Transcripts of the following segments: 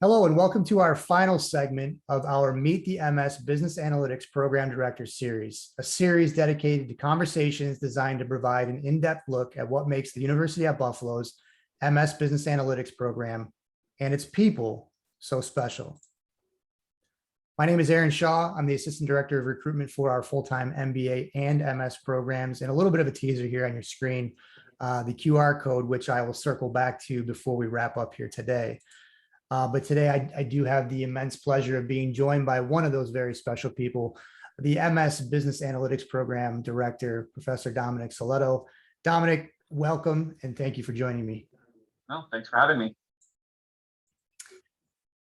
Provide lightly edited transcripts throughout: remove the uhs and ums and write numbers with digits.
Hello, and welcome to our final segment of our Meet the MS Business Analytics Program Director series, a series dedicated to conversations designed to provide an in-depth look at what makes the University at Buffalo's MS Business Analytics program and its people so special. My name is Aaron Shaw. I'm the Assistant Director of Recruitment for our full-time MBA and MS programs, and a little bit of a teaser here on your screen, the QR code, which I will circle back to before we wrap up here today. But today I do have the immense pleasure of being joined by one of those very special people, the MS Business Analytics Program Director, Professor Dominic Sellitto. Dominic, welcome, and thank you for joining me. Well, thanks for having me.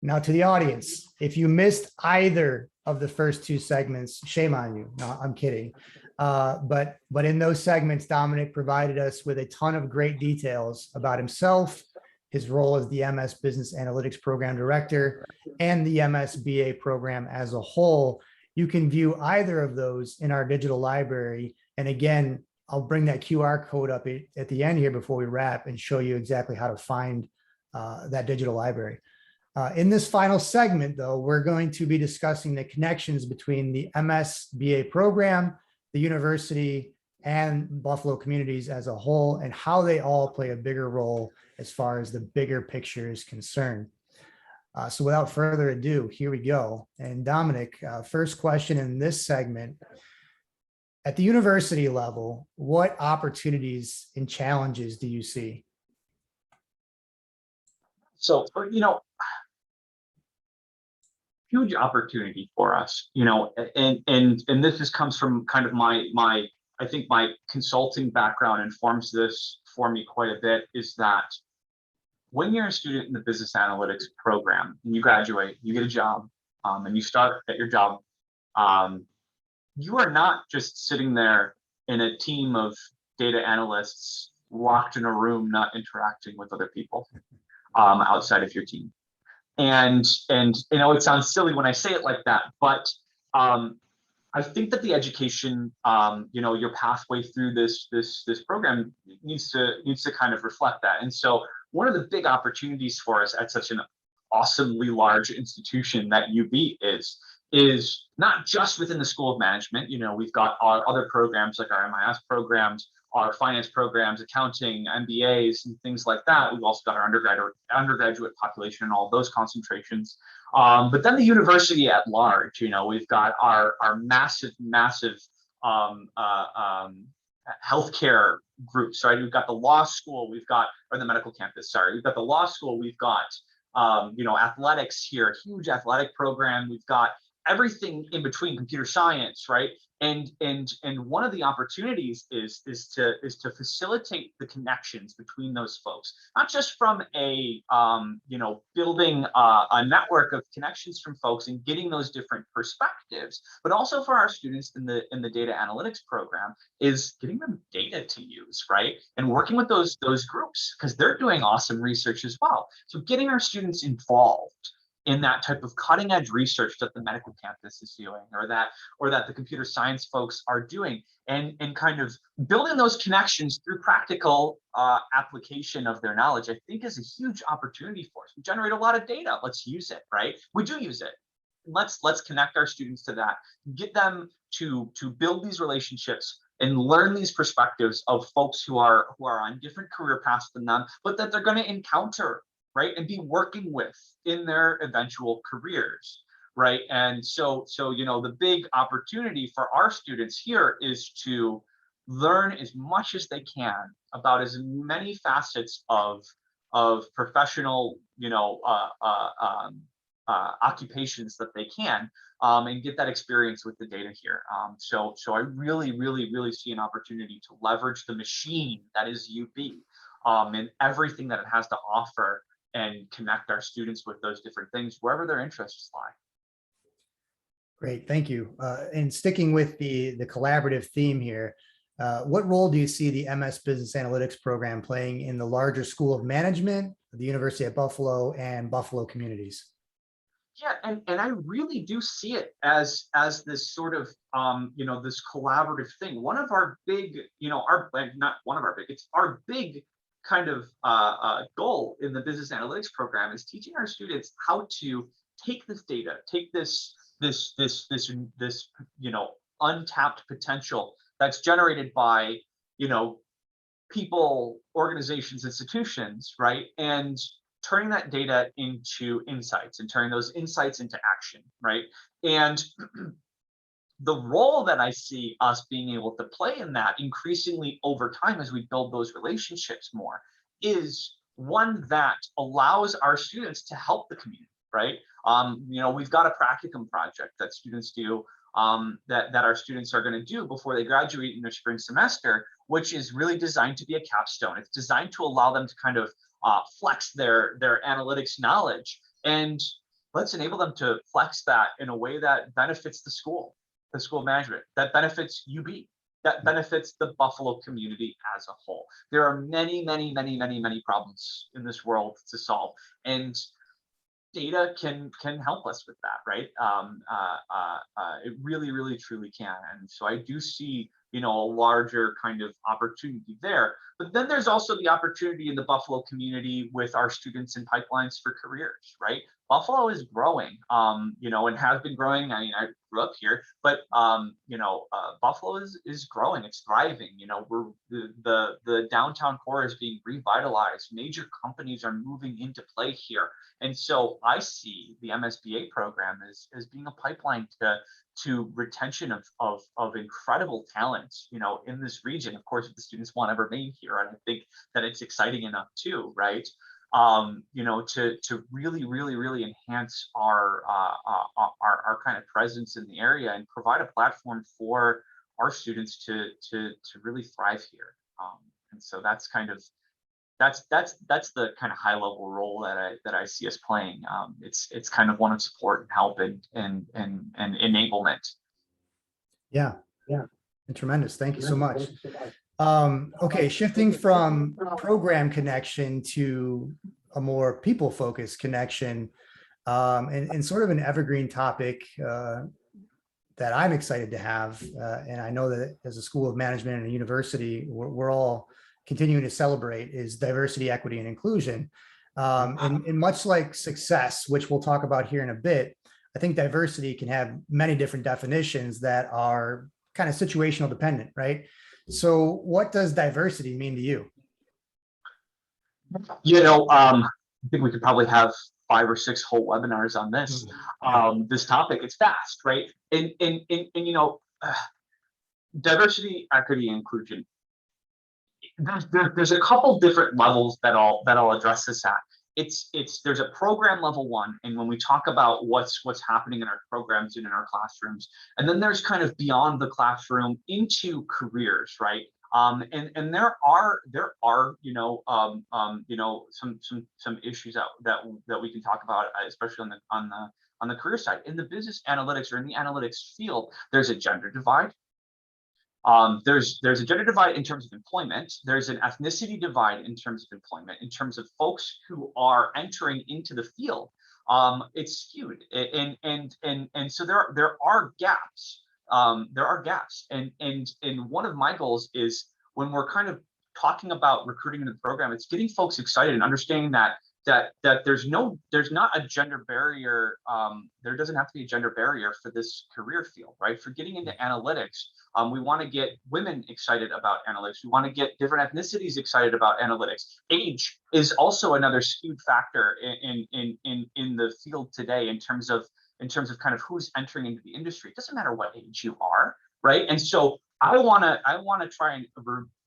Now to the audience, if you missed either of the first two segments, shame on you. No, I'm kidding. But in those segments, Dominic provided us with a ton of great details about himself, his role as the MS Business Analytics Program Director, and the MSBA program as a whole. You can view either of those in our digital library. And again, I'll bring that QR code up at the end here before we wrap and show you exactly how to find that digital library. In this final segment, though, we're going to be discussing the connections between the MSBA program, the university, and Buffalo communities as a whole, and how they all play a bigger role as far as the bigger picture is concerned. So without further ado, here we go. And Dominic, first question in this segment. At the university level, what opportunities and challenges do you see? So, huge opportunity for us, and this just comes from kind of I think my consulting background informs this for me quite a bit, is that when you're a student in the business analytics program and you graduate, you get a job, and you start at your job, you are not just sitting there in a team of data analysts locked in a room, not interacting with other people outside of your team. And it sounds silly when I say it like that, but I think that the education, your pathway through this program needs to kind of reflect that. And so one of the big opportunities for us at such an awesomely large institution that UB is not just within the School of Management. We've got our other programs like our MIS programs, our finance programs, accounting, MBAs, and things like that. We've also got our undergraduate population and all those concentrations. But then the university at large, we've got our massive healthcare groups, right? We've got the law school, or the medical campus, sorry. We've got the law school, we've got, athletics here, huge athletic program. We've got everything in between, computer science, right? And one of the opportunities is to facilitate the connections between those folks, not just from a building a network of connections from folks and getting those different perspectives, but also for our students in the data analytics program is getting them data to use, right? And working with those groups, because they're doing awesome research as well. So getting our students involved in that type of cutting edge research that the medical campus is doing, or that the computer science folks are doing, and kind of building those connections through practical application of their knowledge, I think is a huge opportunity for us. We generate a lot of data. Let's use it, right? We do use it. Let's connect our students to that, get them to build these relationships and learn these perspectives of folks who are on different career paths than them, but that they're going to encounter, right, and be working with in their eventual careers, right? And so the big opportunity for our students here is to learn as much as they can about as many facets of professional, occupations that they can, and get that experience with the data here. So I really see an opportunity to leverage the machine that is UB, and everything that it has to offer, and connect our students with those different things wherever their interests lie. Great, thank you. And sticking with the collaborative theme here, what role do you see the MS Business Analytics program playing in the larger School of Management, the University at Buffalo, and Buffalo communities? Yeah, and I really do see it as this sort of this collaborative thing. One of our big, it's our big kind of goal in the business analytics program is teaching our students how to take this data, take this untapped potential that's generated by people, organizations, institutions, right, and turning that data into insights and turning those insights into action, right? And the role that I see us being able to play in that increasingly over time as we build those relationships more is one that allows our students to help the community, right? We've got a practicum project that students do that our students are going to do before they graduate in their spring semester, which is really designed to be a capstone. It's designed to allow them to kind of flex their analytics knowledge, and let's enable them to flex that in a way that benefits the school management, that benefits UB, that benefits the Buffalo community as a whole. There are many problems in this world to solve, and data can help us with that, right? It really truly can. And so I do see a larger kind of opportunity there. But then there's also the opportunity in the Buffalo community with our students in pipelines for careers, right? Buffalo is growing, and has been growing. I mean, I grew up here, but Buffalo is growing. It's thriving. The downtown core is being revitalized. Major companies are moving into play here, and so I see the MSBA program as being a pipeline to retention of incredible talent, in this region. Of course, if the students want to remain here, and I think that it's exciting enough too, right? To really enhance our kind of presence in the area and provide a platform for our students to really thrive here. And so that's the kind of high level role that I see us playing. It's kind of one of support and help and enablement. Yeah. And tremendous. Thank you so much. Okay, shifting from program connection to a more people-focused connection, and sort of an evergreen topic that I'm excited to have, and I know that as a school of management and a university, we're all continuing to celebrate, is diversity, equity, and inclusion. And much like success, which we'll talk about here in a bit, I think diversity can have many different definitions that are kind of situational dependent, right? So what does diversity mean to you? I think we could probably have 5 or 6 whole webinars on this, this topic. It's vast, right? And diversity, equity, and inclusion. There's a couple different levels that I'll address this at. There's a program level one, and when we talk about what's happening in our programs and in our classrooms, and then there's kind of beyond the classroom into careers, right? And there are some issues that we can talk about, especially on the career side. In the business analytics or in the analytics field, there's a gender divide. There's a gender divide in terms of employment. There's an ethnicity divide in terms of employment. In terms of folks who are entering into the field, it's skewed, and so there are gaps. And one of my goals is, when we're kind of talking about recruiting in the program, it's getting folks excited and understanding that there's not a gender barrier. There doesn't have to be a gender barrier for this career field, right? For getting into analytics, we want to get women excited about analytics. We want to get different ethnicities excited about analytics. Age is also another skewed factor in the field today in terms of kind of who's entering into the industry. It doesn't matter what age you are, right? And so I want to try and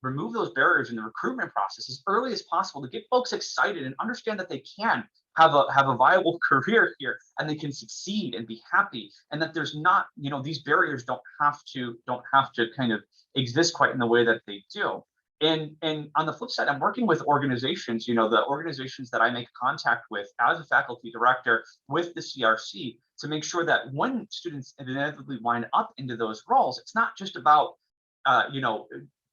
remove those barriers in the recruitment process as early as possible to get folks excited and understand that they can have a viable career here, and they can succeed and be happy, and that there's not, these barriers don't have to kind of exist quite in the way that they do. And on the flip side, I'm working with organizations, the organizations that I make contact with as a faculty director with the CRC, to make sure that when students inevitably wind up into those roles, it's not just about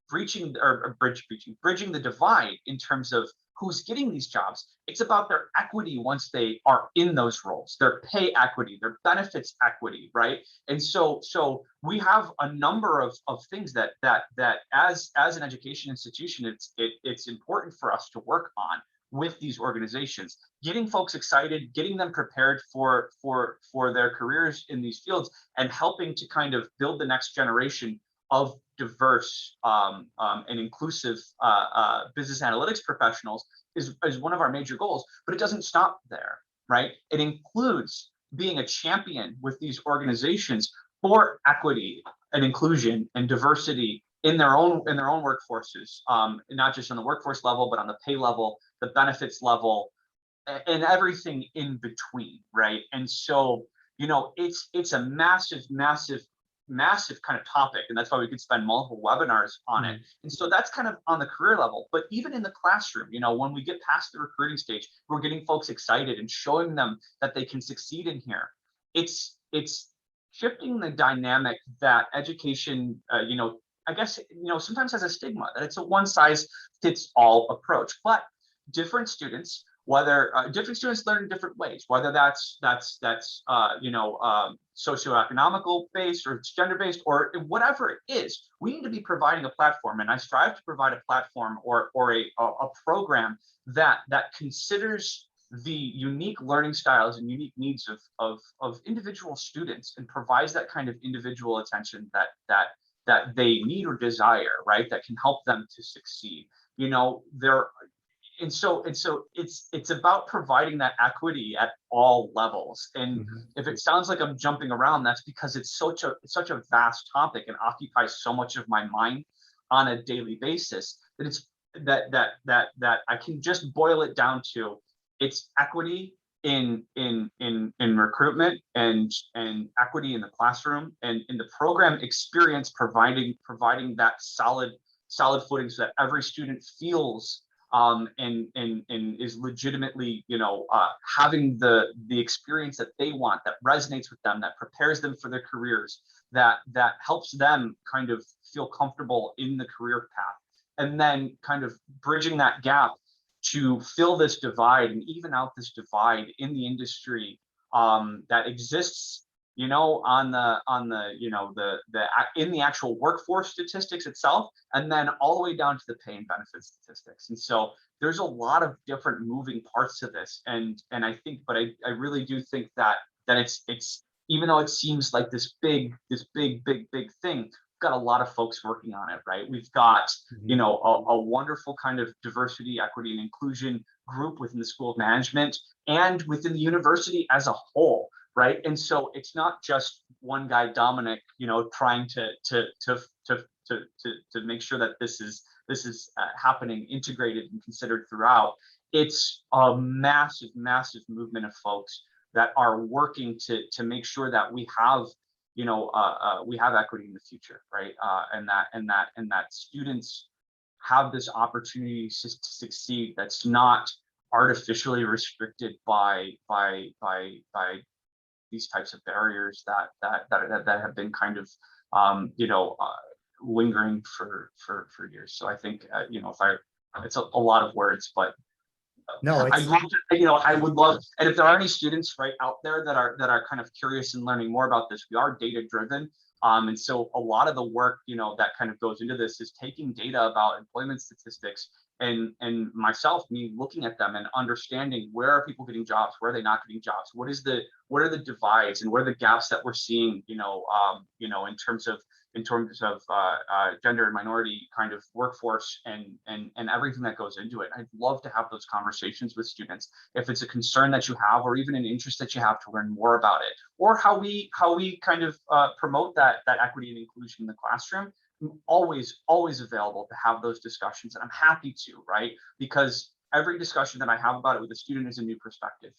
bridging the divide in terms of who's getting these jobs. It's about their equity once they are in those roles, their pay equity, their benefits equity, right? And so we have a number of things that as an education institution, it's important for us to work on with these organizations, getting folks excited, getting them prepared for their careers in these fields, and helping to kind of build the next generation of diverse and inclusive business analytics professionals is one of our major goals. But it doesn't stop there, right? It includes being a champion with these organizations for equity and inclusion and diversity in their own workforces, not just on the workforce level, but on the pay level, the benefits level, and everything in between, right? And so, it's a massive kind of topic, and that's why we could spend multiple webinars on it. And so that's kind of on the career level. But even in the classroom, when we get past the recruiting stage, we're getting folks excited and showing them that they can succeed in here. It's shifting the dynamic that education, I guess, sometimes has a stigma that it's a one size fits all approach. But different students, whether different students learn in different ways, whether that's socioeconomical based, or it's gender based, or whatever it is, we need to be providing a platform. And I strive to provide a platform or a program that considers the unique learning styles and unique needs of individual students, and provides that kind of individual attention that they need or desire, right? That can help them to succeed. And so it's about providing that equity at all levels. And if it sounds like I'm jumping around, that's because it's such a vast topic and occupies so much of my mind on a daily basis that it's that I can just boil it down to, it's equity in recruitment, and equity in the classroom, and in the program experience, providing that solid footing so that every student feels and is legitimately, having the experience that they want, that resonates with them, that prepares them for their careers, that helps them kind of feel comfortable in the career path, and then kind of bridging that gap to fill this divide and even out this divide in the industry that exists, in the actual workforce statistics itself, and then all the way down to the pay and benefits statistics. And so there's a lot of different moving parts to this, and I think, but I really do think that it's even though it seems like this big thing, got a lot of folks working on it, right? We've got, a wonderful kind of diversity, equity, and inclusion group within the School of Management and within the university as a whole, right? And so it's not just one guy, Dominic, trying to make sure that this is happening, integrated and considered throughout. It's a massive movement of folks that are working to make sure that we have we have equity in the future, right? And that students have this opportunity to succeed that's not artificially restricted by these types of barriers that have been kind of lingering for years. So I think it's a lot of words, but no, I would love, and if there are any students right out there that are kind of curious and learning more about this, we are data driven. And so a lot of the work, that kind of goes into this is taking data about employment statistics and me looking at them and understanding, where are people getting jobs, where are they not getting jobs, what are the divides and what are the gaps that we're seeing, in terms of gender and minority kind of workforce and everything that goes into it. I'd love to have those conversations with students. If it's a concern that you have, or even an interest that you have to learn more about it, or how we kind of promote that equity and inclusion in the classroom, I'm always available to have those discussions, and I'm happy to, right? Because every discussion that I have about it with a student is a new perspective.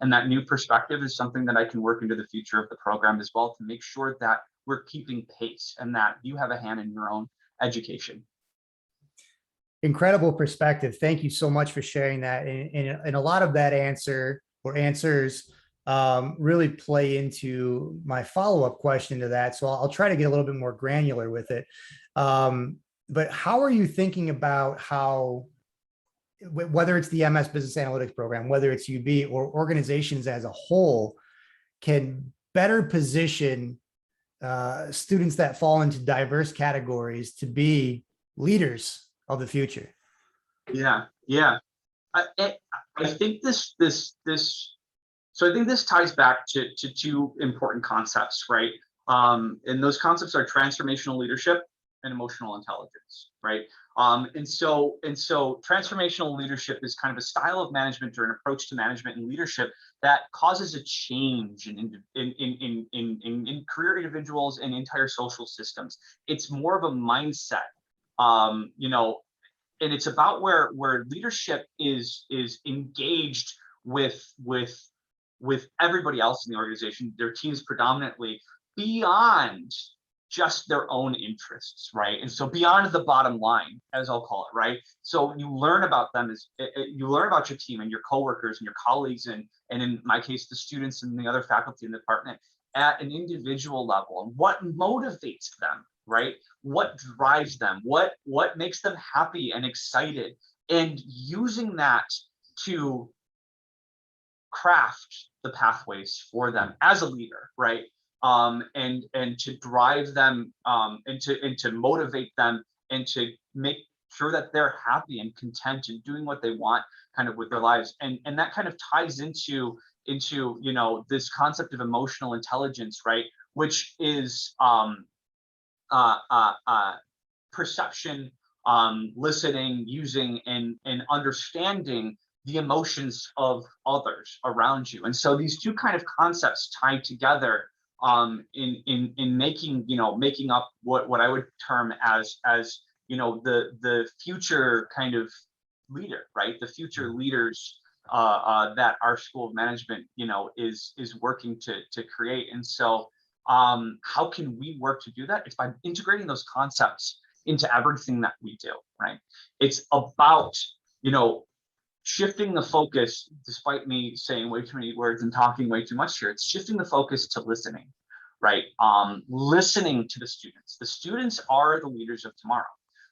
And that new perspective is something that I can work into the future of the program as well, to make sure that we're keeping pace and that you have a hand in your own education. Incredible perspective. Thank you so much for sharing that. And a lot of that answer or answers really play into my follow-up question to that. So I'll try to get a little bit more granular with it. But how are you thinking about how whether it's the MS Business Analytics program, whether it's UB or organizations as a whole, can better position students that fall into diverse categories to be leaders of the future. Yeah, yeah. I think so I think this ties back to two important concepts, right? And those concepts are transformational leadership and emotional intelligence, right? And so transformational leadership is kind of a style of management or an approach to management and leadership that causes a change in career individuals and entire social systems. It's more of a mindset, you know, and it's about where leadership is engaged with everybody else in the organization, their teams predominantly, beyond just their own interests, right? And so beyond the bottom line, as I'll call it, right? So you learn about them as you learn about your team and your coworkers and your colleagues, and in my case, the students and the other faculty in the department at an individual level, and what motivates them, right? What drives them? What makes them happy and excited? And using that to craft the pathways for them as a leader, right? And to drive them, and to motivate them, and to make sure that they're happy and content and doing what they want kind of with their lives. And that kind of ties into you know, this concept of emotional intelligence, right? Which is perception, listening, using, and understanding the emotions of others around you. And so these two kind of concepts tied together in making, you know, making up what I would term as you know, the future kind of leader, right? The future leaders that our School of Management, you know, is working to create. And so how can we work to do that? It's by integrating those concepts into everything that we do, right? It's about, you know, shifting the focus, despite me saying way too many words and talking way too much here. It's shifting the focus to listening, right? Listening to the students. The students are the leaders of tomorrow.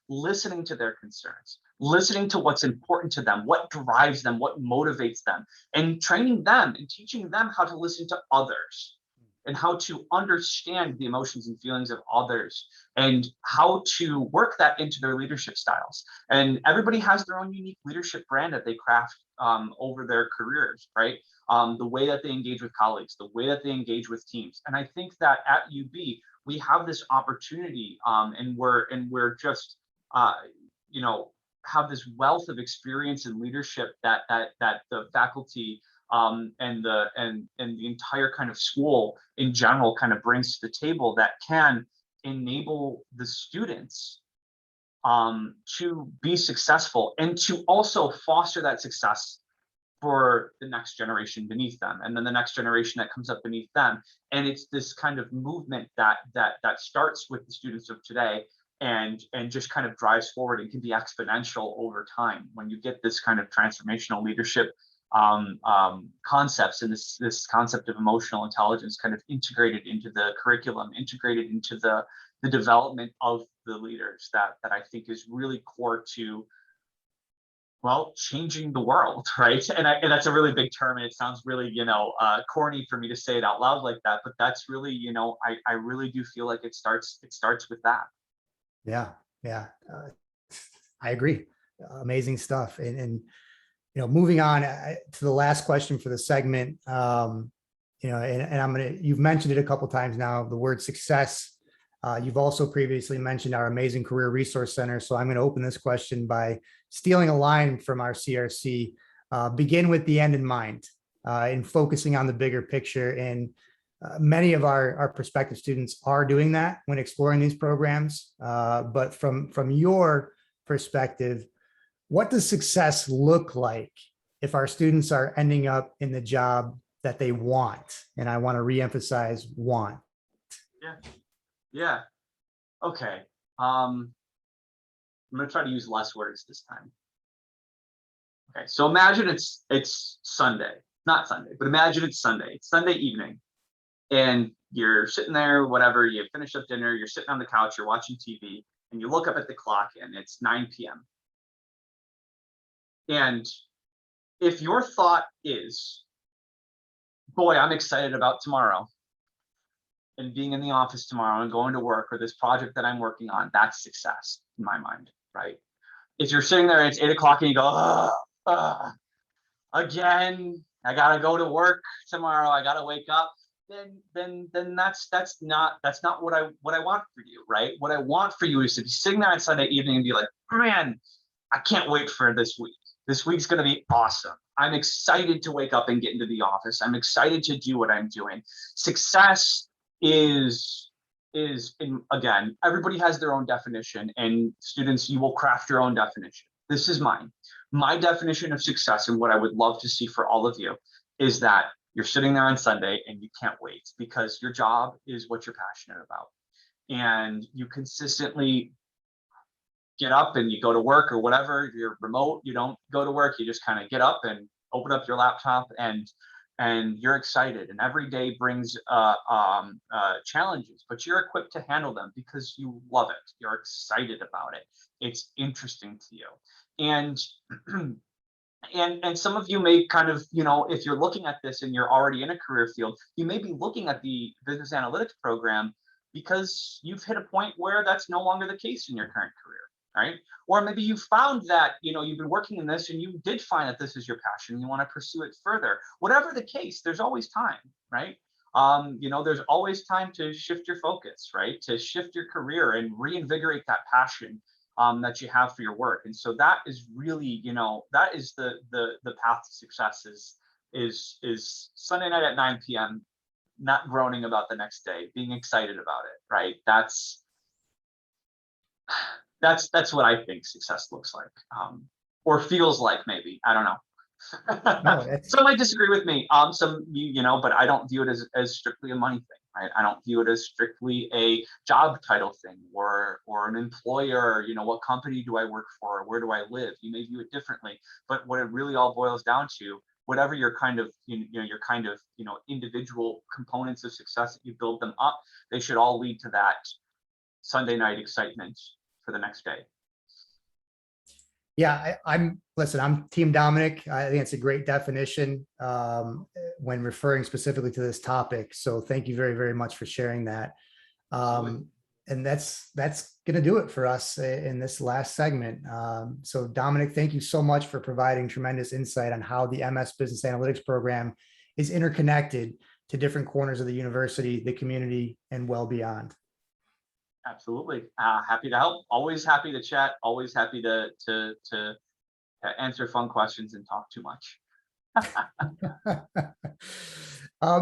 Listening to their concerns, listening to what's important to them, what drives them, what motivates them, and training them and teaching them how to listen to others, and how to understand the emotions and feelings of others, and how to work that into their leadership styles. And everybody has their own unique leadership brand that they craft over their careers, right? The way that they engage with colleagues, the way that they engage with teams. And I think that at UB, we have this opportunity, and we're just, you know, have this wealth of experience in leadership that the faculty and the entire kind of school in general kind of brings to the table, that can enable the students to be successful, and to also foster that success for the next generation beneath them, and then the next generation that comes up beneath them. And it's this kind of movement that starts with the students of today, and just kind of drives forward, and can be exponential over time when you get this kind of transformational leadership concepts, and this concept of emotional intelligence kind of integrated into the curriculum, integrated into the development of the leaders, that I think is really core to, well, changing the world, right? And that's a really big term, and it sounds really, you know, corny for me to say it out loud like that, but that's really, you know, I really do feel like it starts with that. Yeah, I agree. Amazing stuff. And you know, moving on to the last question for the segment, you know, and you've mentioned it a couple of times now, the word success. You've also previously mentioned our amazing Career Resource Center. So I'm going to open this question by stealing a line from our CRC. Begin with the end in mind, and focusing on the bigger picture. And many of our prospective students are doing that when exploring these programs. But from your perspective, what does success look like if our students are ending up in the job that they want? And I want to reemphasize want. Yeah. Okay. I'm going to try to use less words this time. Okay. So imagine it's Sunday, not Sunday, but imagine it's Sunday. It's Sunday evening, and you're sitting there, whatever, you finished up dinner, you're sitting on the couch, you're watching TV, and you look up at the clock, and it's 9 p.m. And if your thought is, boy, I'm excited about tomorrow and being in the office tomorrow and going to work, or this project that I'm working on, that's success in my mind, right? If you're sitting there and it's 8 o'clock and you go, again, I gotta go to work tomorrow, I gotta wake up, then that's not what I want for you, right? What I want for you is to be sitting there on Sunday evening and be like, man, I can't wait for this week. This week's gonna be awesome. I'm excited to wake up and get into the office. I'm excited to do what I'm doing. Success is again, everybody has their own definition, and students, you will craft your own definition. This is mine. My definition of success, and what I would love to see for all of you, is that you're sitting there on Sunday and you can't wait because your job is what you're passionate about. And you consistently get up and you go to work or whatever. If you're remote, you don't go to work, you just kind of get up and open up your laptop and you're excited, and every day brings challenges, but you're equipped to handle them because you love it. You're excited about it. It's interesting to you. And and some of you may kind of, if you're looking at this and you're already in a career field, you may be looking at the business analytics program because you've hit a point where that's no longer the case in your current career, right? Or maybe you found that, you've been working in this and you did find that this is your passion, you want to pursue it further. Whatever the case, there's always time, right? There's always time to shift your focus, right? To shift your career and reinvigorate that passion that you have for your work. And so that is really, that is the path to success is Sunday night at 9 p.m., not groaning about the next day, being excited about it, right? That's what I think success looks like, or feels like, maybe. I don't know. No, Some might disagree with me. Some, but I don't view it as strictly a money thing, right? I don't view it as strictly a job title thing or an employer. What company do I work for? Where do I live? You may view it differently, but what it really all boils down to, whatever your kind of, individual components of success that you build them up, they should all lead to that Sunday night excitement for the next day. Yeah, I'm Team Dominic. I think it's a great definition when referring specifically to this topic. So thank you very, very much for sharing that. And that's going to do it for us in this last segment. So Dominic, thank you so much for providing tremendous insight on how the MS Business Analytics program is interconnected to different corners of the university, the community, and well beyond. Absolutely. Happy to help. Always happy to chat. Always happy to answer fun questions and talk too much.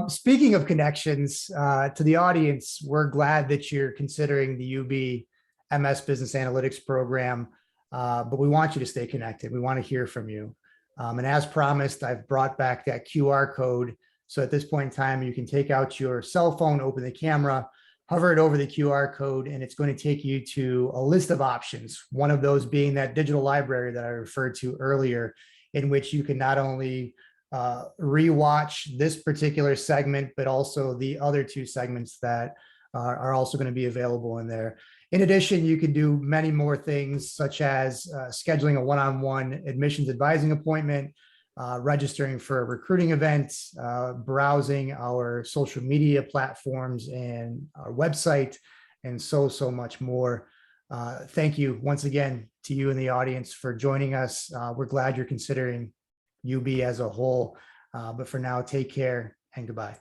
Speaking of connections, to the audience, we're glad that you're considering the UB MS Business Analytics program, but we want you to stay connected. We want to hear from you. And as promised, I've brought back that QR code. So at this point in time, you can take out your cell phone, open the camera, hover it over the QR code, and it's going to take you to a list of options. One of those being that digital library that I referred to earlier, in which you can not only rewatch this particular segment, but also the other two segments that are also going to be available in there. In addition, you can do many more things, such as scheduling a one-on-one admissions advising appointment, registering for a recruiting event, browsing our social media platforms and our website, and so much more. Thank you once again to you in the audience for joining us. We're glad you're considering UB as a whole, but for now, take care and goodbye.